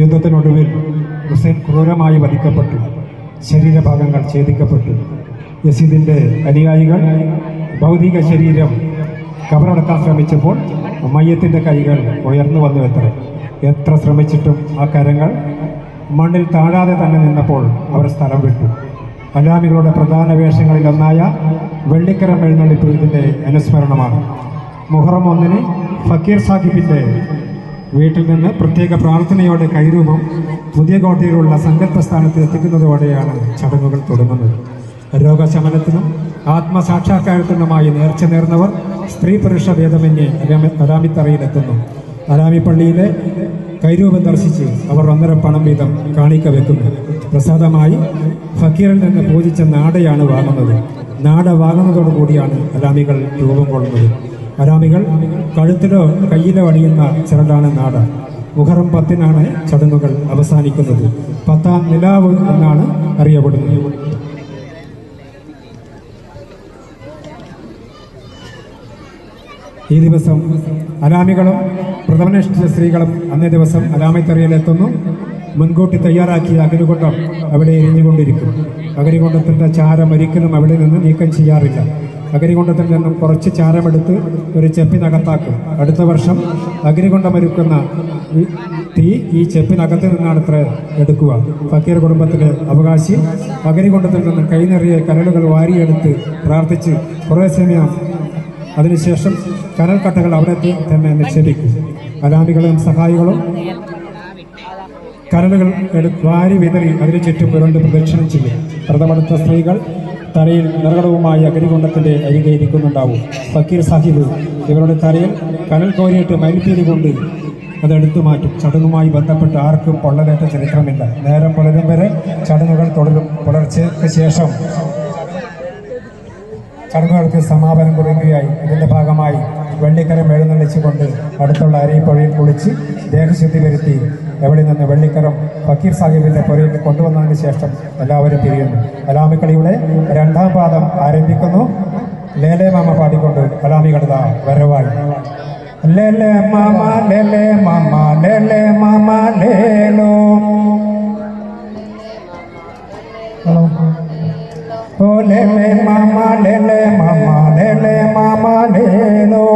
യുദ്ധത്തിനൊടുവിൽ ഹുസൈൻ ക്രൂരമായി വധിക്കപ്പെട്ടു. ശരീരഭാഗങ്ങൾ ഛേദിക്കപ്പെട്ടു. യസീദിൻ്റെ അനുയായികൾ ഭൗതിക ശരീരം കബറടക്കാൻ ശ്രമിച്ചപ്പോൾ മയ്യത്തിൻ്റെ കൈകൾ ഉയർന്നു വന്നു എത്ര ശ്രമിച്ചിട്ടും ആ കരങ്ങൾ മണ്ണിൽ താഴാതെ തന്നെ നിന്നപ്പോൾ അവർ സ്ഥലം വിട്ടു. അലാമികളുടെ പ്രധാന വേഷങ്ങളിലൊന്നായ വെള്ളിക്കരം എഴുന്നള്ളിപ്പ് ഇതിൻ്റെ അനുസ്മരണമാണ്. മുഹറം 1 ഫക്കീർ സാഹിബിൻ്റെ വീട്ടിൽ നിന്ന് പ്രത്യേക പ്രാർത്ഥനയോടെ കൈരൂപം പുതിയ കോട്ടയിലുള്ള സങ്കല്പസ്ഥാനത്ത് എത്തിക്കുന്നതോടെയാണ് ചടങ്ങുകൾ തുടങ്ങുന്നത്. രോഗശമനത്തിനും ആത്മസാക്ഷാത്കാരത്തിനുമായി നേർച്ച നേർന്നവർ സ്ത്രീ പുരുഷ ഭേദമന്യേ അലാമിത്തറയിലെത്തുന്നു. അലാമി പള്ളിയിലെ കൈരൂപം ദർശിച്ച് അവർ 1.5 പണം വീതം കാണിക്ക വെക്കുന്നു. പ്രസാദമായി ഫക്കീറിൽ നിന്ന് പൂജിച്ച നാടയാണ് വാങ്ങുന്നത്. നാട വാങ്ങുന്നതോടുകൂടിയാണ് അലാമികൾ രൂപം കൊള്ളുന്നത്. അലാമികൾ കഴുത്തിലോ കയ്യിലോ അണിയുന്ന ചരടാണ് നാട. മുഹറം 10-നാണ് ചടങ്ങുകൾ അവസാനിക്കുന്നത്. 10ാം നിലാവ് എന്നാണ് അറിയപ്പെടുന്നത്. ഈ ദിവസം അലാമികളും പ്രഥമനിഷ്ഠ സ്ത്രീകളും അന്നേ ദിവസം അലാമിത്തറയിലെത്തുന്നു. മുൻകൂട്ടി തയ്യാറാക്കിയ അഗ്നികുണ്ഡം അവിടെ എരിഞ്ഞുകൊണ്ടിരിക്കും. അഗ്നികുണ്ഡത്തിൻ്റെ ചാരം ഒരിക്കലും അവിടെ നിന്ന് നീക്കം ചെയ്യാറില്ല. അഗ്നികുണ്ഡത്തിൽ നിന്നും കുറച്ച് ചാരമെടുത്ത് ഒരു ചെപ്പിനകത്താക്കും. അടുത്ത വർഷം അഗ്നികുണ്ഡമൊരുക്കുന്ന തീ ഈ ചെപ്പിനകത്ത് നിന്നാണ് ഇത്ര എടുക്കുക. ഫക്കീർ കുടുംബത്തിലെ അവകാശി അഗ്നികുണ്ഡത്തിൽ നിന്നും കൈനിറിയ കരളുകൾ വാരിയെടുത്ത് പ്രാർത്ഥിച്ച് കുറേ സമയം അതിനുശേഷം കനൽക്കട്ടകൾ അവിടെ തന്നെ നിക്ഷേപിക്കും. അലാമികളും സഹായികളും കരളുകൾ വാരി വിതറി അതിന് ചുറ്റും പുരണ്ട് പ്രദക്ഷിണം ചെയ്യും. വ്രതമെടുത്ത സ്ത്രീകൾ തലയിൽ നിറകടവുമായി അഗ്നികുണ്ഡത്തിൻ്റെ അരികെ ഇരിക്കുന്നുണ്ടാവും. ഫക്കീർ സാഹിബ് ഇവരുടെ തലയിൽ കനൽ കോരിയിട്ട് മയിൽപ്പീലി കൊണ്ട് അതെടുത്തു മാറ്റും. ചടങ്ങുമായി ബന്ധപ്പെട്ട് ആർക്കും പൊള്ളലേറ്റ ചരിത്രമില്ല. നേരം പുലരും വരെ ചടങ്ങുകൾ തുടരും. പുലർച്ചയ്ക്ക് ശേഷം ചടങ്ങുകൾക്ക് സമാപനം കുറിക്കുകയായി. ഇതിൻ്റെ ഭാഗമായി വെള്ളിക്കരം എഴുന്നള്ളിച്ചുകൊണ്ട് അടുത്തുള്ള അരിപ്പുഴയിൽ കുളിച്ച് ദേഹശുദ്ധി വരുത്തി എവിടെ നിന്ന് വെള്ളിക്കരം ഫക്കീർ സാഹിബിൻ്റെ പുരയിൽ കൊണ്ടുവന്നതിന് ശേഷം എല്ലാവരും പിരിയുന്നു. അലാമിക്കളിയുടെ 2ാം പാദം ആരംഭിക്കുന്നു. ലേലേ മാമ പാടിക്കൊണ്ട് അലാമികളുടെ വരവായി. ലേലേ മാമ ലേലേ മാമ ലേലേ മാമ ലേലോ ഓ ലേലേ മാമ ലേലേ മാമ ലേലേ മാമ ലേലോ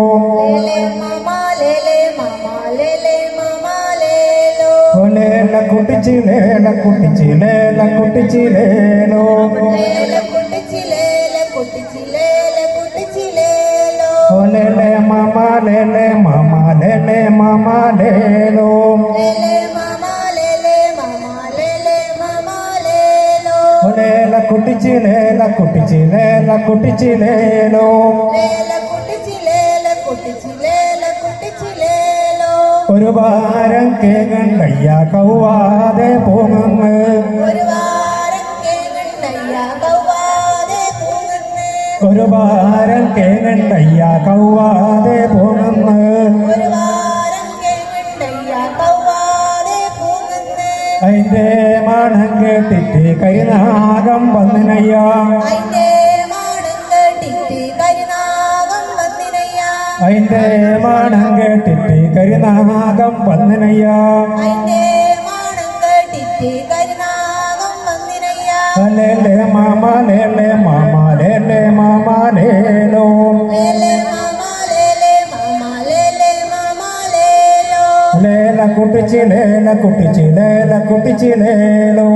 ലേല കുട്ടിച്ചി ലേല കുട്ടിച്ചി ലേല കുട്ടിച്ചി ലേലോ ലേലേ മാമ ലേലേ മാമ ലേലേ മാമ ലേലോ ലേല കുട്ടിച്ചി ലേല കുട്ടിച്ചി ലേല കുട്ടിച്ചി ലേലോ ഒരു വാരം കേങ്ങണ്ടയ്യ കൗവാതെ പോങ്ങ് ഒരു വാരം കേങ്ങണ്ടയ്യ കൗവാതെ പോങ്ങ് അതിന്റെ മണം കേട്ടിട്ട് കൈനാഗം വന്നിനയ്യ അതിന്റെ മണം കേട്ടിട്ട് കരുനാഗം വന്നിനയ്യ ലേലേ മാമ ലേലേ മാമ ലേലേ മാമ ലേലോ ലേല കുട്ടിച്ചി ലേല കുട്ടിച്ചി ലേല കുട്ടിച്ചി ലേലോ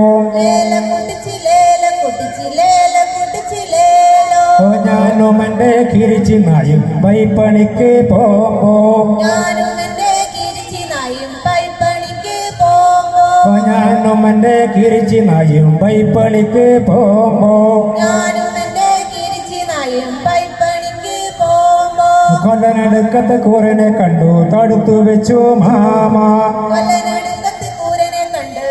ഞാനും എൻ്റെ കിരിച്ചി നായും പൈപ്പണിക്ക് പോകുമ്പോ ഞാനും എൻ്റെ കിരിച്ചി നായും പൈപ്പണിക്ക് പോകുമ്പോ കൊല്ലനടുക്കത്തെ കൂരനെ കണ്ടു തടുത്തു വെച്ചു മാമ കൊല്ലനടുക്കത്തെ കൂരനെ കണ്ടു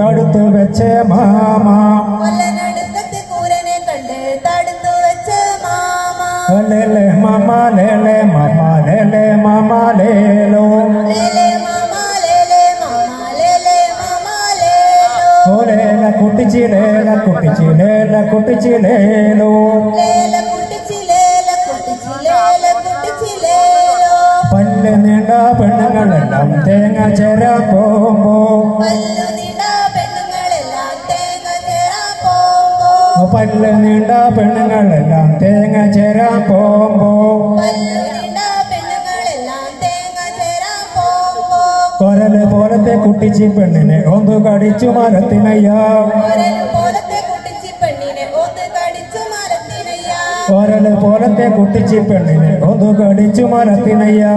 തടുത്തു വെച്ച മാമ ലേലേ മാമ ലേലേ മാമ ലേലേ മാമ ലേലോ ലേല കുട്ടിച്ചി ലേല കുട്ടിച്ചി ലേല കുട്ടിച്ചി ലേലോ പല്ല പല്ല് നീണ്ട പെണ്ണുങ്ങളെല്ലാം തേങ്ങ ചേരാൻ പോകുമ്പോ പല്ല് നീണ്ട പെണ്ണുങ്ങളെല്ലാം തേങ്ങ ചേരാൻ പോകുമ്പോ കൊരല് പോലത്തെ കുട്ടിച്ചി പെണ്ണിനെ ഒന്ന് കടിച്ചു മരത്തിനയ്യാ കൊരല് പോലത്തെ കുട്ടിച്ചി പെണ്ണിനെ ഒന്ന് കടിച്ചു മരത്തിനയ്യാ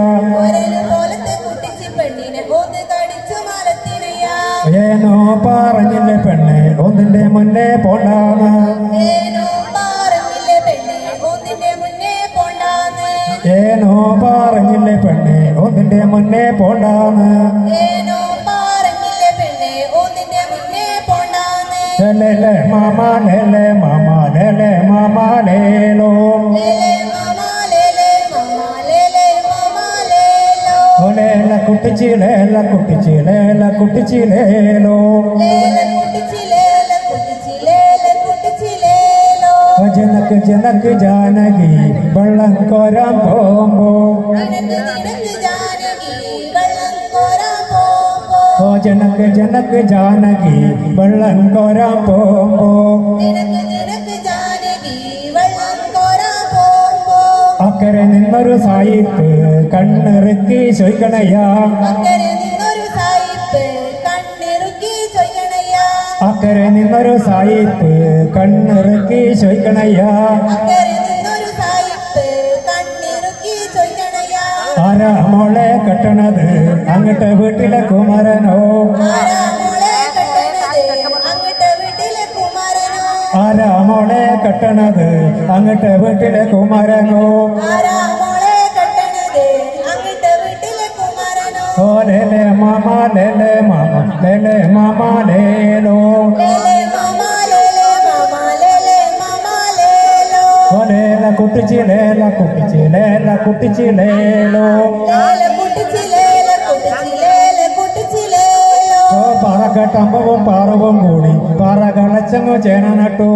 ഏനോ പറഞ്ഞില്ലേ പെണ്ണെ ഒന്നിന്റെ മുന്നേ പോണ്ടാന്ന് ഏനോ പറഞ്ഞില്ലേ പെണ്ണെ ഒന്നിന്റെ മുന്നേ പോണ്ടാന്ന് ലേലെ മാമാ ലേലെ മാമാ ലേലെ മാമാ ലേലോ ലേല കുട്ടിച്ചി ലേല കുട്ടിച്ചി ലേല കുട്ടിച്ചി ലേലോ ജനക്ക് ജനക്ക് ജാനകി വെള്ളം കോരാൻ പോകുമ്പോ ഓ ജനക്ക് ജനക്ക് ജാനകി വെള്ളം കോരാൻ പോകുമ്പോ അക്കരെ നിന്നൊരു സായിപ്പ് കണ്ണിറുക്കി ചോയ്ക്കണയ്യാ അക്കരെ നിന്നൊരു സായിപ്പ് കണ്ണിറുക്കി ചോയ്ക്കണയ്യാ ആരാ മോളെ കെട്ടണത് അങ്ങട്ട് വീട്ടിലെ കുമരനോ ആരാ മോളെ കെട്ടണത് അങ്ങട്ട് വീട്ടിലെ കുമരനോ ഓ ലേലെ മാമാ ലേലെ മാമാ ലേലെ മാമാ ലേലോ ഓ ലേല കുട്ടിച്ചി ലേല കുട്ടിച്ചി ലേല കുട്ടിച്ചി ലേലോ ഓ പാറക്കെട്ടമ്പവും പാറവും കൂടി പാറ കളച്ചങ്ങു ചേന നട്ടു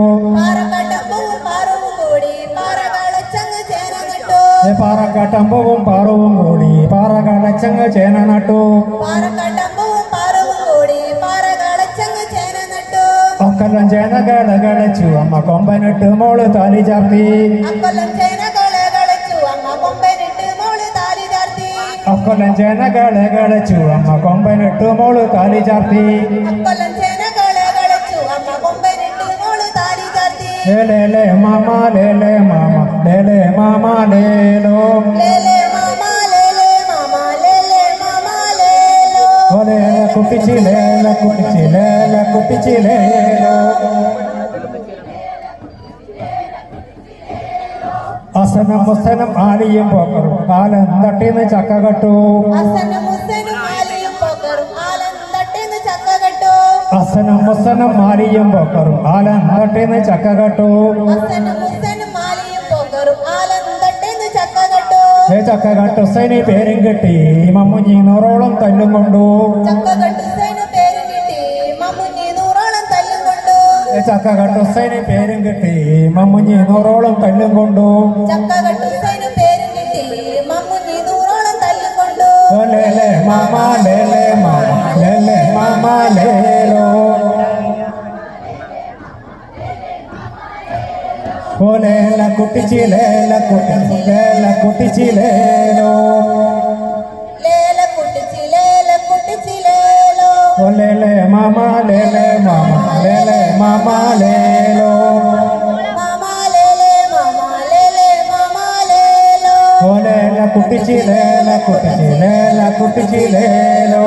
പാറക്കാട്ടമ്പവും പാറവും കൂടി പാറ കളച്ചങ്ങ് ചേന നട്ടു ഒക്കെല്ലാം ചേന കളച്ചു അമ്മ കൊമ്പനിട്ട് മോള് താലി ചാർത്തി ഒക്കെല്ലാം ചേന കളച്ചു അമ്മ കൊമ്പനിട്ട് മോള് താലി ചാർത്തി ലേലെ മാമാ ലേലെ മാമാ ലേലെ മാമാ ലേലോ ഓ ലേല കുട്ടിച്ചി ലേല കുട്ടിച്ചി ലേല കുട്ടിച്ചി ലേലോ അസനം മുസനം ആലിയും പോക്കറും കാലം തട്ടിന്ന് ചക്ക കെട്ടു അസനം മുസനം ആലിയും പോക്കറും കാലം തട്ടിന്ന് ചക്ക കെട്ടു ചക്ക കെട്ടു സൈനി പേരും കിട്ടി മമ്മുഞ്ഞി നൂറോളം തല്ലും കൊണ്ടു ചക്ക കെട്ടു സൈനി പേരും കിട്ടി മമ്മുഞ്ഞി നൂറോളം തല്ലും കൊണ്ടു ലേലെ മാമാ ലേലെ മാമാ ലേലെ മാമാ ലേലോ ഓ ലേല കുട്ടിച്ചി ലേല കുട്ടിച്ചി ലേല കുട്ടിച്ചി ലേലോ ഓ ലേലെ മാമാ ലേലെ മാമാ ലേലെ മാമാ ലേലോ ഓ ലേല കുട്ടിച്ചി ലേല കുട്ടിച്ചി ലേല കുട്ടിച്ചി ലേലോ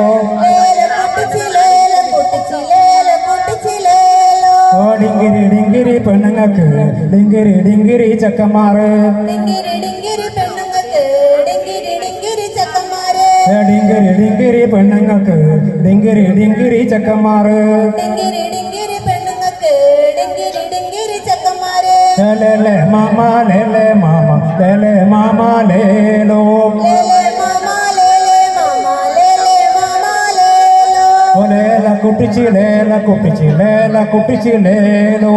ഓ ഡിങ്കിരി ഡിങ്കിരി പെണ്ണുങ്ങൾക്ക് ഡിങ്കിരി ഡിങ്കിരി ചക്കന്മാര് ഡിങ്കിരി ഡിങ്കിരി പെണ്ണുങ്ങൾക്ക് ഡിങ്കിരി ഡിങ്കിരി ചക്കന്മാര് ലേലെ മാമാ ലേലെ മാമാ ലേലെ മാമാ ലേലോ ഓ ലേല കുട്ടിച്ചി ലേല കുട്ടിച്ചി ലേല കുട്ടിച്ചി ലേലോ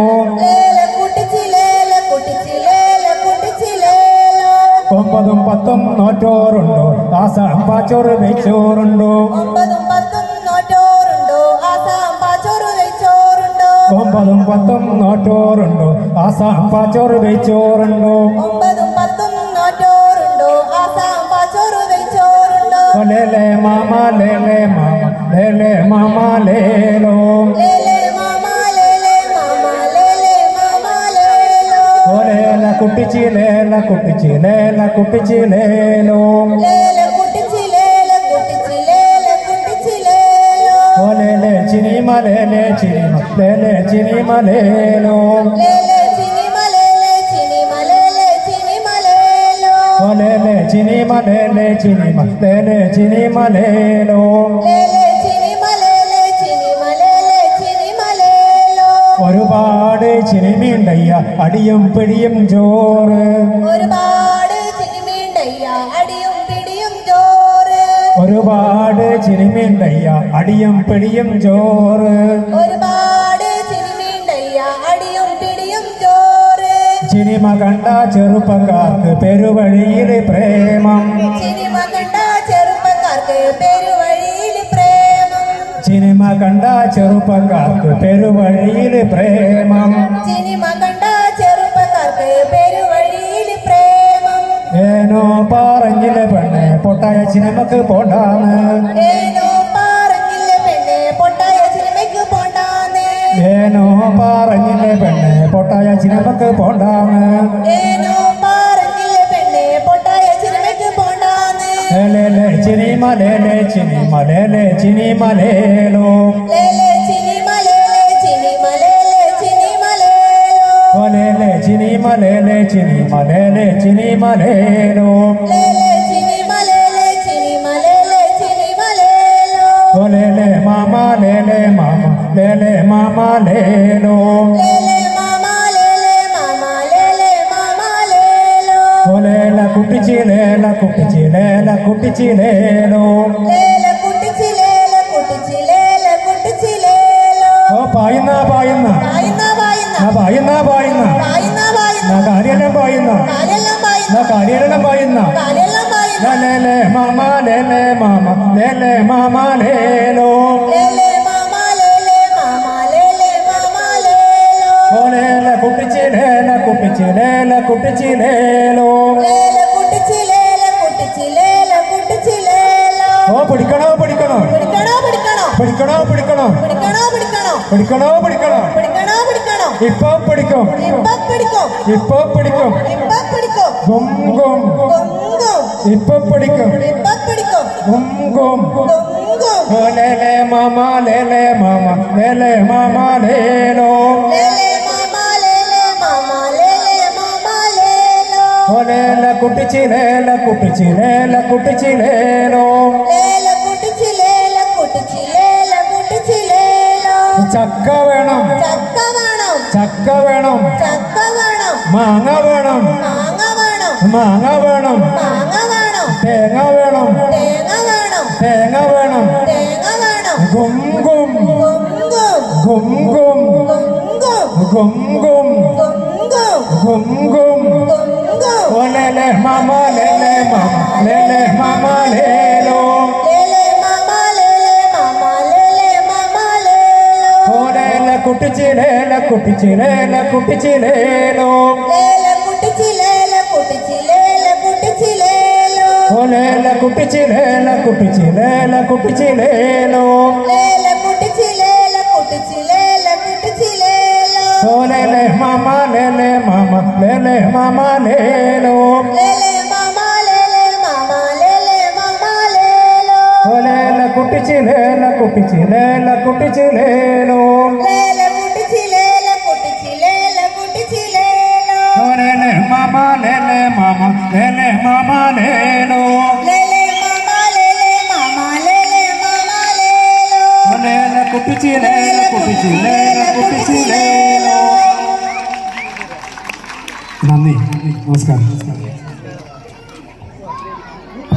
കൊമ്പ ഒമ്പതും പത്തും നോറ്റോറുണ്ടോ ആസാം പാച്ചോറ് വെച്ചോറുണ്ടോ ഒമ്പതും പത്തും നോറ്റോറുണ്ടോ ആസാം പാച്ചോറ് വെച്ചോറുണ്ടോ ഒമ്പതും പത്തും നോറ്റോറുണ്ടോ ആസാം പാച്ചോറ് വെച്ചോറുണ്ടോ ഒമ്പതും പത്തും നോറ്റോറുണ്ടോ ആസാം പാച്ചോറ് വെച്ചോറുണ്ടോ ലേലേ മാമ ലേലേ മാമ ലേലേ മാമ ലേലോ ലേലേ മാമ ലേലേ മാമ ലേലേ മാമ ലേലോ ലേല കുട്ടിച്ചി ലേല കുട്ടിച്ചി ലേല കുട്ടിച്ചി ലേലോ ലേല കുട്ടിച്ചി ലേല കുട്ടിച്ചി ലേല കുട്ടിച്ചി ലേലോ ലേലേ ചിനിമ ലേലേ ചിനിമ ലേലേ ചിനിമ ലേലോ ലേലേ ചിനിമ ലേലേ ചിനിമ ലേലേ ചിനിമ ലേലോ ലേലേ ചിനിമ ലേലേ ചിനിമ ലേലേ ചിനിമ ലേലോ ലേലേ ചിനിമ ലേലേ ചിനിമ ലേലേ ചിനിമ ലേലോ ഒരുപാട് ചിനിമയുണ്ടയ്യ അടിയും പിടിയും ചോറ് ഒരുപാട് ചിനിമീണ്ടയ്യ അടിയും പിടിയും ചോറ് ഒരുപാട് ചിനിമയുണ്ടയ്യ അടിയും പിടിയും ചോറ് ഒരുപാട് ചിനിമീണ്ടയ്യ അടിയും പിടിയും ചോറ് സിനിമ കണ്ട ചെറുപ്പക്കാർക്ക് പെരുവഴിയിൽ പ്രേമം സിനിമ കണ്ട ചെറുപ്പക്കാർക്ക് പെരുവഴിയിൽ പ്രേമം സിനിമ കണ്ട ചെറുപ്പക്കാർക്ക് പെരുവഴിയിൽ പ്രേമം സിനിമ കണ്ട ചെറുപ്പക്കാർക്ക് പെരുവഴിയിൽ പ്രേമം ഏനോ പറഞ്ഞില്ല പെണ്ണെ പൊട്ടായ സിനിമക്ക് പോണ്ടാന്ന് ഏനോ പറഞ്ഞില്ല പെണ്ണെ പൊട്ടായ സിനിമയ്ക്ക് പോണ്ടാന്ന് ഏനോ പറഞ്ഞില്ല പെണ്ണെ പൊട്ടായ സിനിമക്ക് പോണ്ടാന്ന് ഏനോ പറഞ്ഞില്ല പെണ്ണെ പൊട്ടായ സിനിമയ്ക്ക് പോണ്ടാന്ന് ലേലേ ചിനിമ ലേലേ ചിനിമ ലേലേ ചിനിമ ലേലോ ലേലേ ചിനിമ ലേലേ ചിനിമ ലേലേ ചിനിമ ലേലോ ലേലേ ചിനിമ ലേലേ ചിനിമ ലേലേ ചിനിമ ലേലോ ലേലേ ചിനിമ ലേലേ ചിനിമ ലേലേ ചിനിമ ലേലോ ലേലേ മാമ ലേലേ മാമ ലേലേ മാമ ലേലോ ലേലേ മാമ ലേലേ മാമ ലേലേ മാമ ലേലോ ലേല കുട്ടിച്ചി ലേല കുട്ടിച്ചി ലേല കുട്ടിച്ചി ലേലോ ലേല കുട്ടിച്ചി ലേല കുട്ടിച്ചി ലേല കുട്ടിച്ചി ലേലോ പായുന്ന പായുന്ന പായുന്ന പായുന്ന പായുന്ന പായുന്ന പായുന്ന പായുന്ന കാര്യെല്ലാം പായുന്ന കാലെല്ലാം പായുന്ന കാര്യെല്ലാം പായുന്ന കാലെല്ലാം പായുന്ന ലേലേ മാമ ലേലേ മാമ ലേലേ മാമ ലേലോ ലേലേ മാമ ലേലേ മാമ ലേലേ മാമ ലേലോ ലേല കുട്ടിച്ചി ലേല കുട്ടിച്ചി ലേല കുട്ടിച്ചി ലേലോ ലേല കുട്ടിച്ചി ലേല കുട്ടിച്ചി ലേല കുട്ടിച്ചി ലേലോ പിടിക്കണോ പിടിക്കണോ പിടിക്കണോ പിടിക്കണോ പിടിക്കണോ പിടിക്കണോ പിടിക്കണോ പിടിക്കണോ പിടിക്കണോ പിടിക്കണോ പിടിക്കണോ പിടിക്കണോ ഇപ്പൊ പിടിക്കും ഇപ്പൊ പിടിക്കും ഇപ്പൊ പിടിക്കും ഇപ്പൊ പിടിക്കും ഗും ഗും കൊങ്കും ഇപ്പൊ പിടിക്കും ഇപ്പൊ പിടിക്കും ഗും ഗും കൊങ്കും ലേലേ മാമ ലേലേ മാമ ലേലേ മാമ ലേലോ ലേലേ മാമ ലേലേ മാമ ലേലേ മാമ ലേലോ ലേല കുട്ടിച്ചി ലേല കുട്ടിച്ചി ലേല കുട്ടിച്ചി ലേലോ ലേല കുട്ടിച്ചി ലേല കുട്ടിച്ചി ലേല കുട്ടിച്ചി ലേലോ ചക്ക വേണം ചക്ക വേണം ചക്ക വേണം ചക്ക വേണം മാങ്ങ വേണം മാങ്ങ വേണം മാങ്ങ വേണം മാങ്ങ വേണം തേങ്ങ വേണം തേങ്ങ വേണം തേങ്ങ വേണം തേങ്ങ വേണം ഗും ഗും കൊങ്കും ഗും ഗും കൊങ്കും ഗും ഗും കൊങ്കും ഗും ഗും കൊങ്കും ലേലേ മാമ ലേലേ മാമ ലേലേ മാമ ലേലോ ലേലേ മാമ ലേലേ മാമ ലേലേ മാമ ലേലോ ലേല കുട്ടിച്ചി ലേല കുട്ടിച്ചി ലേല കുട്ടിച്ചി ലേലോ ലേല കുട്ടിച്ചി ലേല കുട്ടിച്ചി ലേല കുട്ടിച്ചി ലേലോ ലേല കുട്ടിച്ചി ലേല കുട്ടിച്ചി ലേല കുട്ടിച്ചി ലേലോ ലേല കുട്ടിച്ചി ലേല കുട്ടിച്ചി ലേല കുട്ടിച്ചി ലേലോ ലേലേ മാമ ലേലേ മാമ ലേലേ മാമ ലേലോ ലേലേ മാമ ലേലേ മാമ ലേലേ മാമ ലേലോ ലേല കുട്ടിച്ചി ലേല കുട്ടിച്ചി ലേല കുട്ടിച്ചി ലേലോ ലേല കുട്ടിച്ചി ലേല കുട്ടിച്ചി ലേല കുട്ടിച്ചി ലേലോ ലേലേ മാമ ലേലേ മാമ ലേലേ മാമ ലേലോ ലേലേ മാമ ലേലേ മാമ ലേലേ മാമ ലേലോ ലേല കുട്ടിച്ചി ലേല കുട്ടിച്ചി ലേല കുട്ടിച്ചി ലേലോ നന്ദി നമസ്കാരം